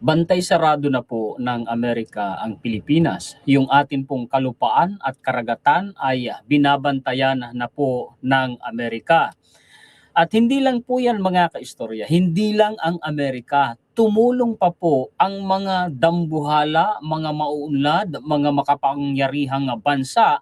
Bantay sarado na po ng Amerika ang Pilipinas. Yung atin pong kalupaan at karagatan ay binabantayan na po ng Amerika. At hindi lang po yan mga kaistorya, hindi lang ang Amerika. Tumulong pa po ang mga dambuhala, mga mauunlad, mga makapangyarihang bansa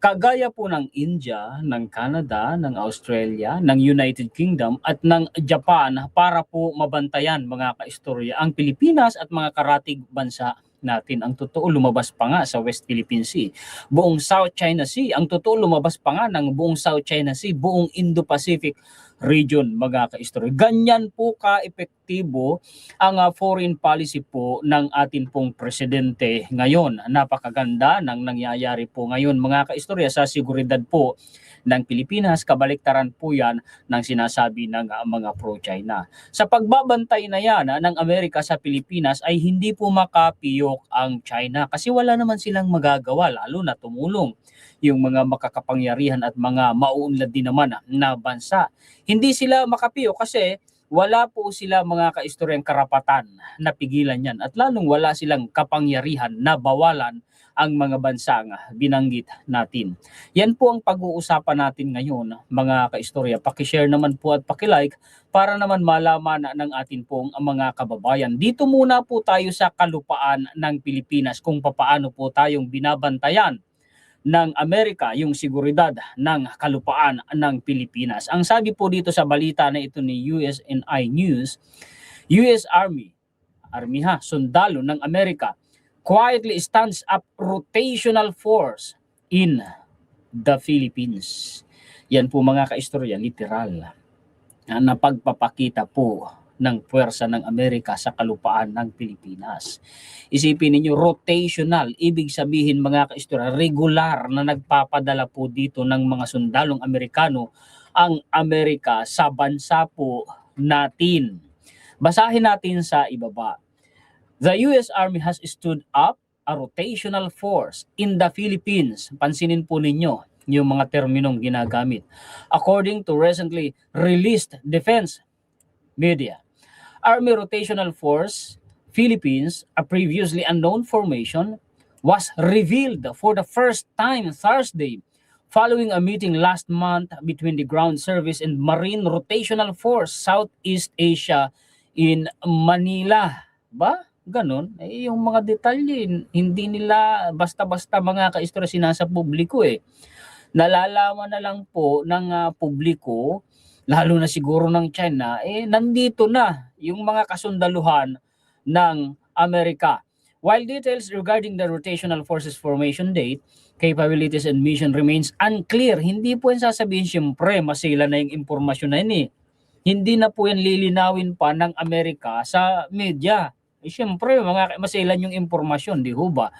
kagaya po ng India, ng Canada, ng Australia, ng United Kingdom at ng Japan para po mabantayan mga kaistorya ang Pilipinas at mga karatig bansa natin. Ang totoo lumabas pa nga sa West Philippine Sea, buong South China Sea. Ang totoo lumabas pa nga ng buong South China Sea, buong Indo-Pacific region mga kaistorya. Ganyan po ka-epektibo ang foreign policy po ng atin pong presidente ngayon. Napakaganda ng nangyayari po ngayon mga kaistorya sa seguridad po ng Pilipinas. Kabaliktaran po yan ng sinasabi ng mga pro-China. Sa pagbabantay na yan ng Amerika sa Pilipinas ay hindi po makapiyok ang China kasi wala naman silang magagawa lalo na tumulong yung mga makakapangyarihan at mga mauunlad din naman na bansa. Hindi sila makapiyok kasi wala po sila mga kaistoryang karapatan na pigilan yan at lalong wala silang kapangyarihan na bawalan ang mga bansang binanggit natin. Yan po ang pag-uusapan natin ngayon mga kaistorya. Pakishare naman po at pakilike para naman malaman ng atin pong mga kababayan. Dito muna po tayo sa kalupaan ng Pilipinas kung papaano po tayong binabantayan ng Amerika yung seguridad ng kalupaan ng Pilipinas. Ang sabi po dito sa balita na ito ni USNI News, US Army sundalo ng Amerika, quietly stands up rotational force in the Philippines. Yan po mga kaistorya, literal na pagpapakita po ng puwersa ng Amerika sa kalupaan ng Pilipinas. Isipin ninyo, rotational, ibig sabihin mga kaistorya, regular na nagpapadala po dito ng mga sundalong Amerikano ang Amerika sa bansa po natin. Basahin natin sa ibaba. The US Army has stood up a rotational force in the Philippines. Pansinin po ninyo yung mga terminong ginagamit. According to recently released defense media, Army Rotational Force Philippines, a previously unknown formation, was revealed for the first time Thursday following a meeting last month between the Ground Service and Marine Rotational Force Southeast Asia in Manila. Ba? Ganon. Eh, yung mga detalye, hindi nila basta-basta mga kaistorya sinasa publiko eh. Nalalaman na lang po ng publiko, lalo na siguro ng China, eh nandito na yung mga kasundaluhan ng Amerika. While details regarding the rotational forces formation date, capabilities and mission remains unclear. Hindi po yan sasabihin siyempre masila na yung impormasyon na yun eh. Hindi na po yan lilinawin pa ng Amerika sa media. Eh, siyempre mga masilan yung impormasyon, di ho ba?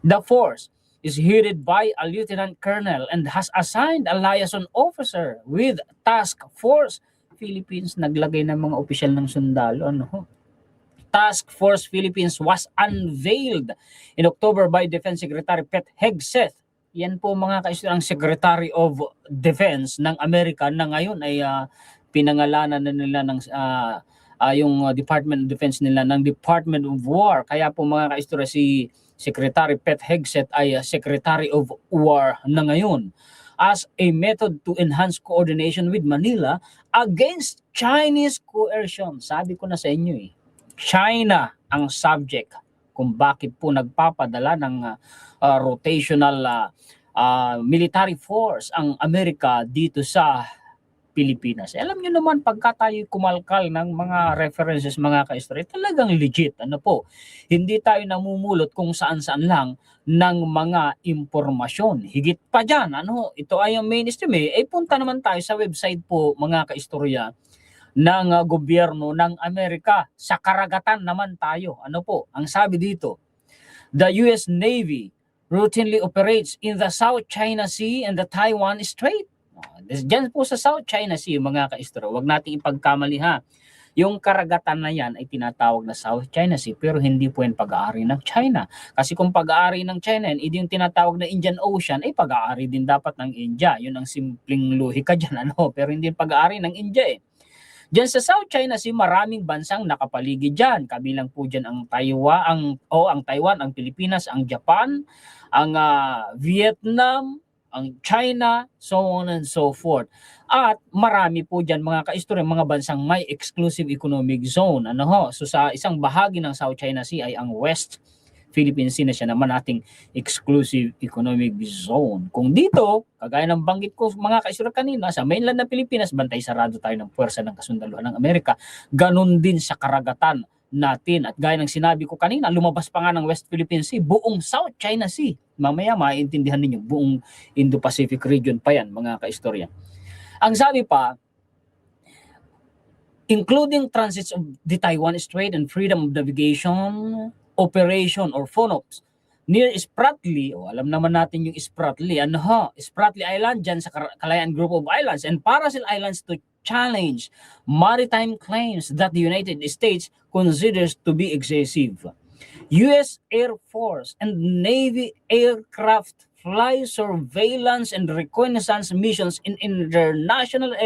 The force is headed by a lieutenant colonel and has assigned a liaison officer with Task Force Philippines. Naglagay ng mga opisyal ng sundalo. Task Force Philippines was unveiled in October by Defense Secretary Pete Hegseth. Yan po mga kaistorya ang Secretary of Defense ng Amerika na ngayon ay pinangalanan na nila ng yung Department of Defense nila ng Department of War. Kaya po mga kaistorya si Secretary Pete Hegseth ay Secretary of War na ngayon as a method to enhance coordination with Manila against Chinese coercion. Sabi ko na sa inyo eh, China ang subject kung bakit po nagpapadala ng rotational military force ang Amerika dito sa Pilipinas. Alam niyo naman pagka tayo kumalkal ng mga references mga kaistorya, talagang legit. Ano po? Hindi tayo namumulot kung saan-saan lang ng mga impormasyon. Higit pa dyan, ito ay ang mainstream eh. Punta naman tayo sa website po mga kaistorya ng gobyerno ng Amerika. Sa karagatan naman tayo. Ano po? Ang sabi dito, the US Navy routinely operates in the South China Sea and the Taiwan Strait. Diyan po sa South China Sea mga kaistorya, wag nating ipagkamali ha. Yung karagatan na yan ay tinatawag na South China Sea pero hindi po yan pag-aari ng China. Kasi kung pag-aari ng China yan, yung tinatawag na Indian Ocean ay pag-aari din dapat ng India. Yun ang simpleng luhika dyan pero hindi pag-aari ng India eh. Diyan sa South China Sea, maraming bansang nakapaligid diyan. Kabilang po diyan ang Taiwan, ang Pilipinas, ang Japan, ang Vietnam, ang China, so on and so forth. At marami po diyan mga kaistorya, mga bansang may exclusive economic zone. So sa isang bahagi ng South China Sea ay ang West Philippine Sea na siya naman ating exclusive economic zone. Kung dito, kagaya ng banggit ko mga kaistorya kanina, sa mainland ng Pilipinas, bantay sarado tayo ng puwersa ng kasundaluhan ng Amerika. Ganon din sa karagatan natin. At gaya ng sinabi ko kanina, lumabas pa nga ng West Philippine Sea, buong South China Sea. Mamaya maintindihan ninyo, buong Indo-Pacific region pa yan, mga kaistorya. Ang sabi pa, including transits of the Taiwan Strait and freedom of navigation, operation or FONOPS, near Spratly, alam naman natin yung Spratly, Spratly Island, dyan sa Kalayaan Group of Islands, and Paracel Islands to challenge maritime claims that the United States considers to be excessive. U.S. Air Force and Navy aircraft fly surveillance and reconnaissance missions in international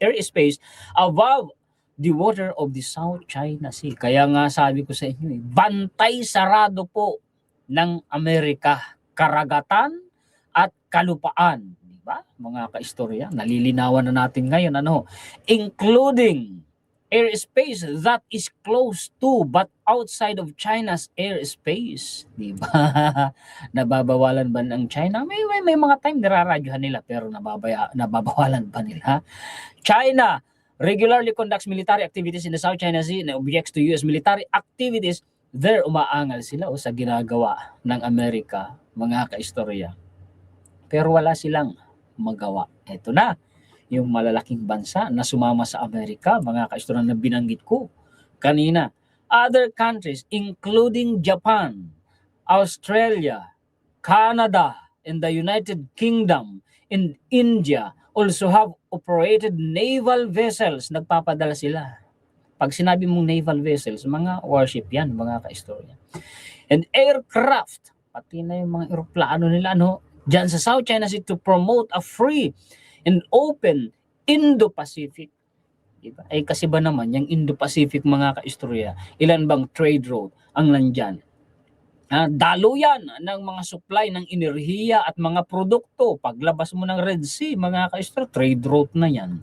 airspace above the water of the South China Sea. Kaya nga sabi ko sa inyo, bantay sarado po ng Amerika, karagatan at kalupaan. Diba? Mga kaistorya, nalilinawan na natin ngayon, including airspace that is close to but outside of China's airspace. Diba? Nababawalan ba ng China? May mga time niraradyohan nila pero nababawalan ba nila? China regularly conducts military activities in the South China Sea and objects to U.S. military activities. There, umaangal sila sa ginagawa ng Amerika, mga kaistorya. Pero wala silang magawa. Ito na, yung malalaking bansa na sumama sa Amerika, mga kaistorya na binanggit ko kanina. Other countries, including Japan, Australia, Canada, and the United Kingdom, and India, also have operated naval vessels. Nagpapadala sila. Pag sinabi mong naval vessels, mga warship yan, mga kaistorya. And aircraft, pati na yung mga eroplano nila, dyan sa South China Sea to promote a free and open Indo-Pacific. Diba? Ay kasi ba naman, yung Indo-Pacific, mga kaistorya, ilan bang trade road ang nandyan? Daluyan ng mga supply ng enerhiya at mga produkto. Paglabas mo ng Red Sea, mga kaistorya, trade route na yan.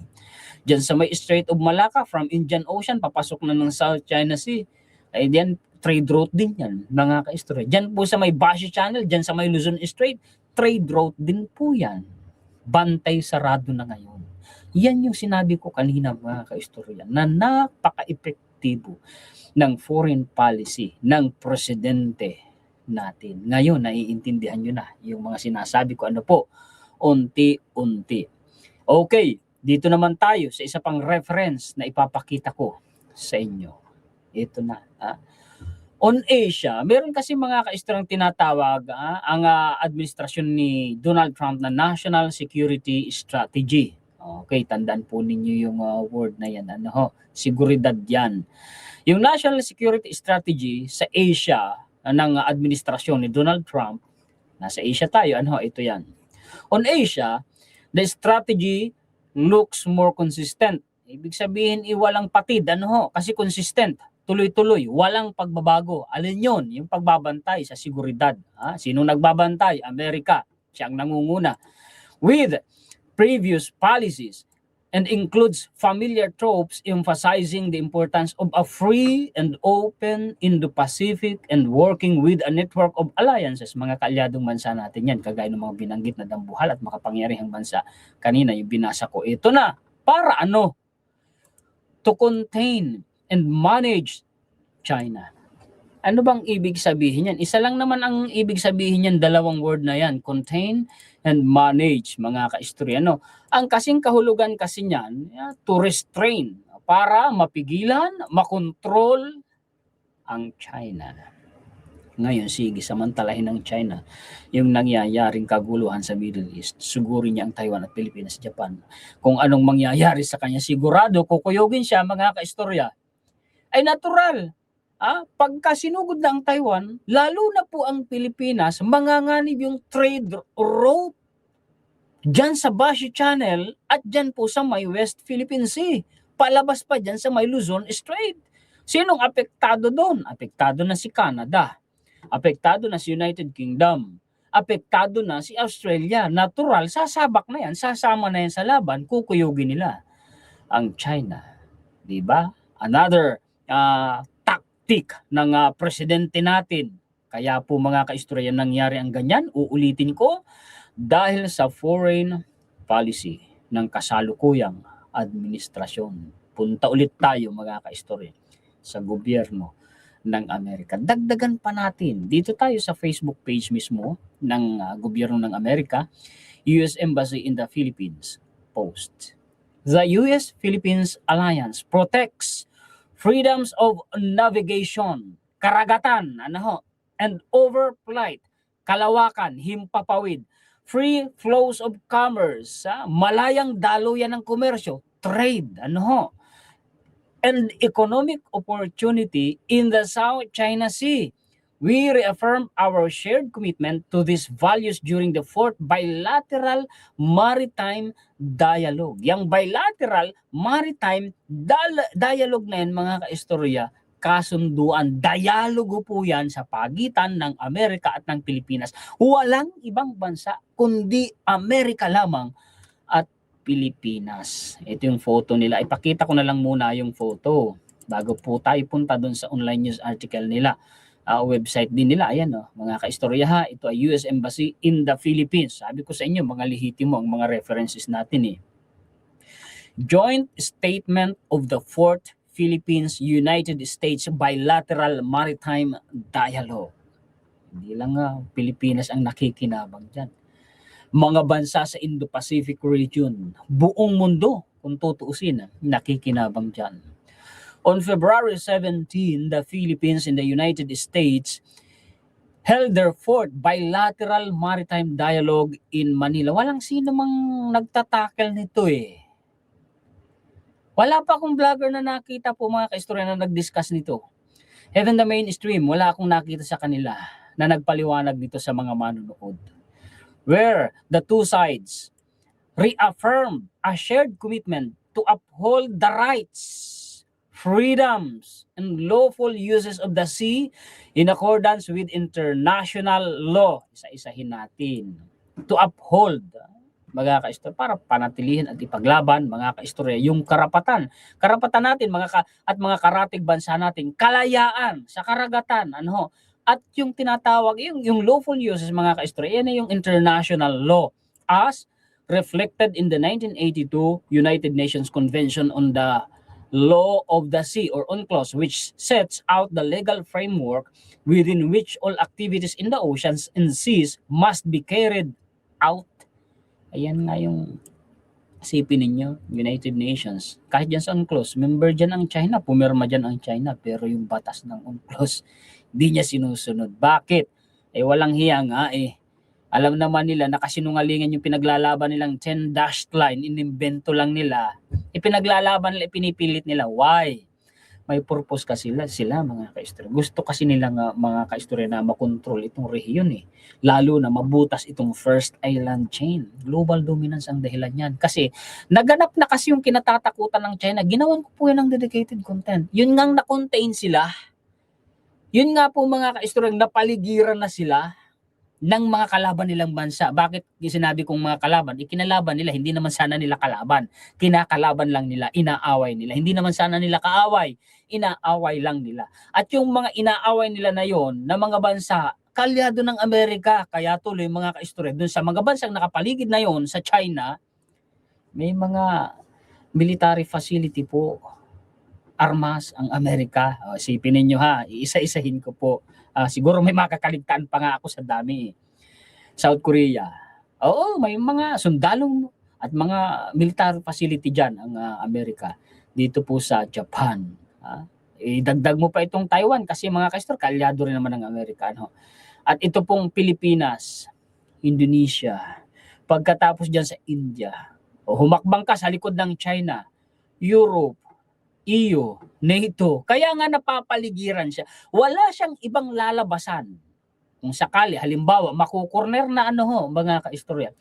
Diyan sa may Strait of Malacca, from Indian Ocean, papasok na ng South China Sea. Ay diyan, trade route din yan, mga kaistorya. Diyan po sa may Bashi Channel, diyan sa may Luzon Strait, trade route din po yan. Bantay sarado na ngayon. Yan yung sinabi ko kanina, mga kaistorya, na napaka-epektibo ng foreign policy ng presidente natin. Ngayon, naiintindihan nyo na yung mga sinasabi ko, unti-unti. Okay, dito naman tayo sa isa pang reference na ipapakita ko sa inyo. Ito na. On Asia, meron kasi mga kaistorang tinatawag ang administrasyon ni Donald Trump na National Security Strategy. Okay, tandaan po ninyo yung word na yan. Seguridad yan. Yung National Security Strategy sa Asia ng administrasyon ni Donald Trump, nasa Asia tayo, ito yan. On Asia, the strategy looks more consistent. Ibig sabihin, walang patid, kasi consistent, tuloy-tuloy, walang pagbabago. Alin yun? Yung pagbabantay sa seguridad. Sino nagbabantay? Amerika, siya ang nangunguna. With previous policies, and includes familiar tropes emphasizing the importance of a free and open Indo-Pacific and working with a network of alliances. Mga kaalyadong bansa natin yan, kagaya ng mga binanggit na dambuhal at makapangyarihang bansa. Kanina yung binasa ko, ito na, para to contain and manage China. Ano bang ibig sabihin yan? Isa lang naman ang ibig sabihin yan, dalawang word na yan, contain and manage, mga kaistorya. Ang kasing kahulugan kasi niyan, to restrain, para mapigilan, makontrol ang China. Ngayon, sige, samantalahin ng China yung nangyayaring kaguluhan sa Middle East. Sugurin niya ang Taiwan at Pilipinas, Japan. Kung anong mangyayari sa kanya, sigurado, kukuyogin siya, mga kaistorya. Ay natural. Pagka sinugod na ang Taiwan, lalo na po ang Pilipinas, manganganib yung trade route dyan sa Bashi Channel at dyan po sa may West Philippine Sea. palabas pa dyan sa may Luzon Strait. Sinong apektado doon? Apektado na si Canada. Apektado na si United Kingdom. Apektado na si Australia. Natural, sasabak na yan, sasama na yan sa laban, kukuyugin nila ang China. Diba? Another tactic ng presidente natin. Kaya po mga kaistorya nangyari ang ganyan, uulitin ko, dahil sa foreign policy ng kasalukuyang administrasyon. Punta ulit tayo mga kaistorya sa gobyerno ng Amerika. Dagdagan pa natin. Dito tayo sa Facebook page mismo ng gobyerno ng Amerika, US Embassy in the Philippines post. The US-Philippines Alliance protects freedoms of navigation, karagatan, and overflight, kalawakan, himpapawid, free flows of commerce, malayang daluyan ng komersyo, trade, and economic opportunity in the South China Sea. We reaffirm our shared commitment to these values during the fourth bilateral maritime dialogue. Yang bilateral maritime dialogue na yan mga kaistorya, kasunduan, dialogo po yan sa pagitan ng Amerika at ng Pilipinas. Walang ibang bansa kundi Amerika lamang at Pilipinas. Ito yung photo nila. Ipakita ko na lang muna yung photo bago po tayo punta dun sa online news article nila. Website din nila. Ayan mga kaistorya ha. Ito ay US Embassy in the Philippines. Sabi ko sa inyo, mga lihitimo ang mga references natin Joint Statement of the Fourth Philippines-United States Bilateral Maritime Dialogue. Hindi lang Pilipinas ang nakikinabang dyan. Mga bansa sa Indo-Pacific region, buong mundo, kung tutuusin, nakikinabang dyan. On February 17, the Philippines and the United States held their fourth bilateral maritime dialogue in Manila. Walang sino mang nagtatakel nito Wala pa akong vlogger na nakita po mga kaistorya na nag-discuss nito. Even the mainstream, wala akong nakita sa kanila na nagpaliwanag dito sa mga manonood. Where the two sides reaffirmed a shared commitment to uphold the rights, freedoms, and lawful uses of the sea in accordance with international law. Isa-isahin natin. To uphold, mga kaistorya, para panatilihin at ipaglaban, mga kaistorya, yung karapatan natin at mga karatig bansa natin, kalayaan sa karagatan, at yung tinatawag, yung lawful uses, mga kaistorya, yan ay yung international law as reflected in the 1982 United Nations Convention on the Law of the Sea or UNCLOS, which sets out the legal framework within which all activities in the oceans and seas must be carried out. Ayan nga yung isipin ninyo, United Nations. Kahit dyan sa UNCLOS, member dyan ang China, pumirma dyan ang China, pero yung batas ng UNCLOS, di niya sinusunod. Bakit? Walang hiya nga Alam naman nila, nakasinungalingan yung pinaglalaban nilang 10 dashed line, inimbento lang nila. Ipinaglalaban nila, pinipilit nila. Why? May purpose kasi sila mga kaistorya. Gusto kasi nila mga kaistorya na makontrol itong rehiyon Lalo na mabutas itong first island chain. Global dominance ang dahilan yan. Kasi naganap na kasi yung kinatatakutan ng China. Ginawan ko po yan ng dedicated content. Yun nga na-contain sila. Yun nga po mga kaistorya, napaligiran na sila ng mga kalaban nilang bansa. Bakit sinabi kong mga kalaban? Ikinalaban nila, hindi naman sana nila kalaban. Kinakalaban lang nila, inaaway nila. Hindi naman sana nila kaaway, inaaway lang nila. At yung mga inaaway nila na yon na mga bansa, kalyado ng Amerika. Kaya tuloy mga kaistorya, dun sa mga bansang nakapaligid na yon sa China, may mga military facility po, armas ang Amerika. Isipin ninyo isa-isahin ko po. Siguro may makakaligtaan pa nga ako sa dami. South Korea. Oo, may mga sundalong at mga military facility dyan ang Amerika. Dito po sa Japan. Idagdag mo pa itong Taiwan kasi mga kaistor, kalyado rin naman ng Amerika. At ito pong Pilipinas, Indonesia. Pagkatapos dyan sa India. Humakbang ka sa likod ng China, Europe, EU, NATO. Kaya nga napapaligiran siya. Wala siyang ibang lalabasan kung sakali halimbawa makukorner na mga kaistorya,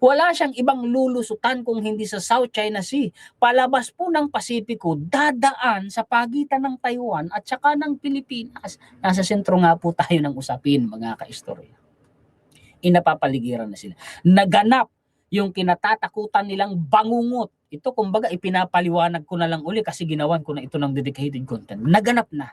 wala siyang ibang lulusutan kung hindi sa South China Sea. Palabas po ng Pasipiko, dadaan sa pagitan ng Taiwan at saka ng Pilipinas. Nasa sentro nga po tayo ng usapin, mga kaistorya. Inapapaligiran na sila. Naganap yung kinatatakutan nilang bangungot. Ito kumbaga ipinapaliwanag ko na lang uli kasi ginawan ko na ito ng dedicated content. Naganap na.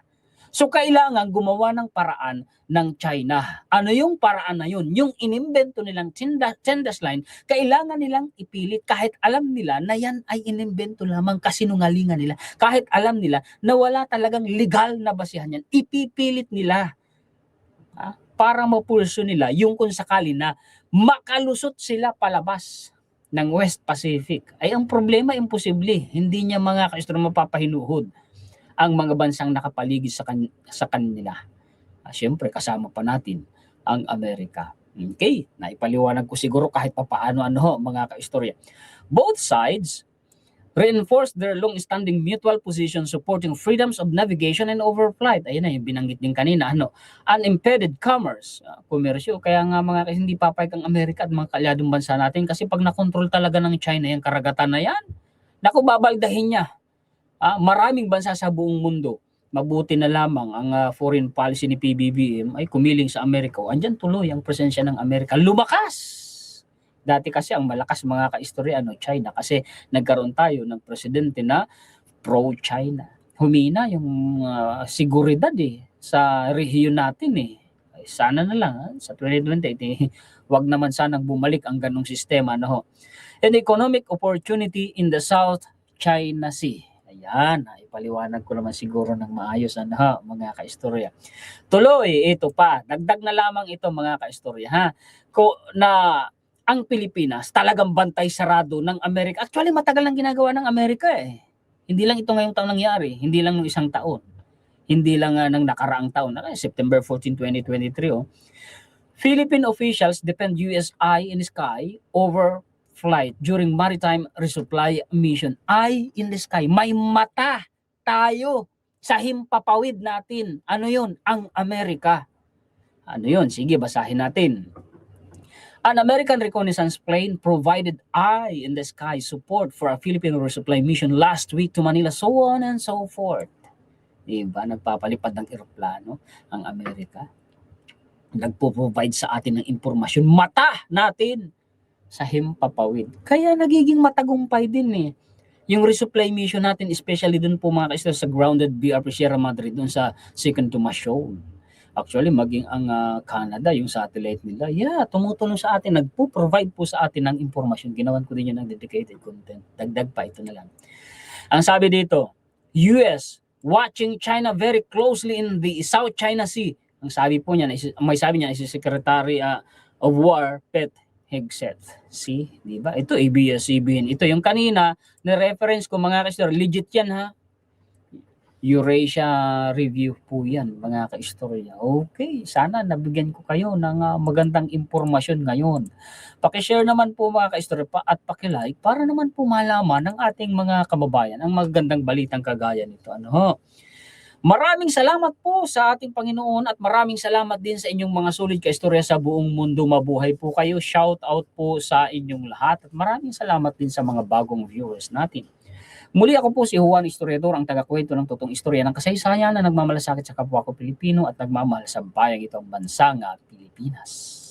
So kailangan gumawa ng paraan ng China. Ano yung paraan na yun? Yung inimbento nilang Chendas Line, kailangan nilang ipilit kahit alam nila na yan ay inimbento lamang, kasinungalingan nila. Kahit alam nila na wala talagang legal na basihan yan, ipipilit nila para mapulso nila yung kung sakali na makalusot sila palabas ng West Pacific. Ay ang problema, imposible. Hindi niya mga kaistorya mapapahinuhod ang mga bansang nakapaligid sa kanila. Siyempre, kasama pa natin ang Amerika. Okay, naipaliwanag ko siguro kahit papaano mga kaistorya. Both sides reinforce their long-standing mutual position supporting freedoms of navigation and overflight. Ayun na yung binanggit din kanina, unimpeded commerce, komersyo. Kaya nga mga hindi papayag ang Amerika at mga kaalyadong bansa natin kasi pag nakontrol talaga ng China yung karagatan na yan, naku, babaldahin niya. Maraming bansa sa buong mundo. Mabuti na lamang ang foreign policy ni PBBM ay kumiling sa Amerika. Andyan tuloy ang presensya ng Amerika. Lumakas! Dati kasi ang malakas mga kaistorya China kasi nagkaroon tayo ng presidente na pro-China. Humina yung seguridad sa rehiyon natin Sana na lang sa 2020 wag naman sanang bumalik ang ganong sistema And economic opportunity in the South China Sea. Ayan, ipaliwanag ko naman siguro ng maayos mga kaistorya. Tuloy, ito pa, dagdag na lamang ito mga kaistorya na ang Pilipinas talagang bantay sarado ng Amerika. Actually, matagal nang ginagawa ng Amerika Hindi lang ito ngayong taon nangyari, hindi lang nung isang taon. Hindi lang ng nakaraang taon, September 14, 2023. Philippine officials defend US eye in the sky over flight during maritime resupply mission. Eye in the sky. May mata tayo sa himpapawid natin. Ano yun? Ang Amerika. Ano yun? Sige, basahin natin. An American reconnaissance plane provided eye in the sky support for a Philippine resupply mission last week to Manila, so on and so forth. Diba? Nagpapalipad ng eroplano ang Amerika. Nagpo-provide sa atin ng impormasyon. Mata natin sa himpapawid. Kaya nagiging matagumpay din yung resupply mission natin, especially dun po mga kaistorya sa grounded BRP Sierra Madre, dun sa Second Tomas Shoal. Actually, maging ang Canada, yung satellite nila, tumutulong sa atin, nagpo-provide po sa atin ng impormasyon. Ginawan ko din yun ng dedicated content. Dagdag pa, ito na lang. Ang sabi dito, US watching China very closely in the South China Sea. Ang sabi po niya, may sabi niya, si Secretary of War, Pete Hegseth. See, di ba? Ito ABS-CBN. Ito yung kanina na reference ko mga kaistorya. Legit yan Eurasia review po yan mga kaistorya. Okay, sana nabigyan ko kayo ng magandang impormasyon ngayon. Paki-share naman po mga kaistorya at paki-like para naman po malaman ng ating mga kababayan ang magandang balitang kagaya nito. Maraming salamat po sa ating Panginoon at maraming salamat din sa inyong mga sulit kaistorya sa buong mundo. Mabuhay po kayo. Shout out po sa inyong lahat at maraming salamat din sa mga bagong viewers natin. Muli ako po si Juan Historiador, ang tagakwento ng totoong istorya ng kasaysayan na nagmamalasakit sa kapwa ko Pilipino at nagmamahal sa bayang itong bansang Pilipinas.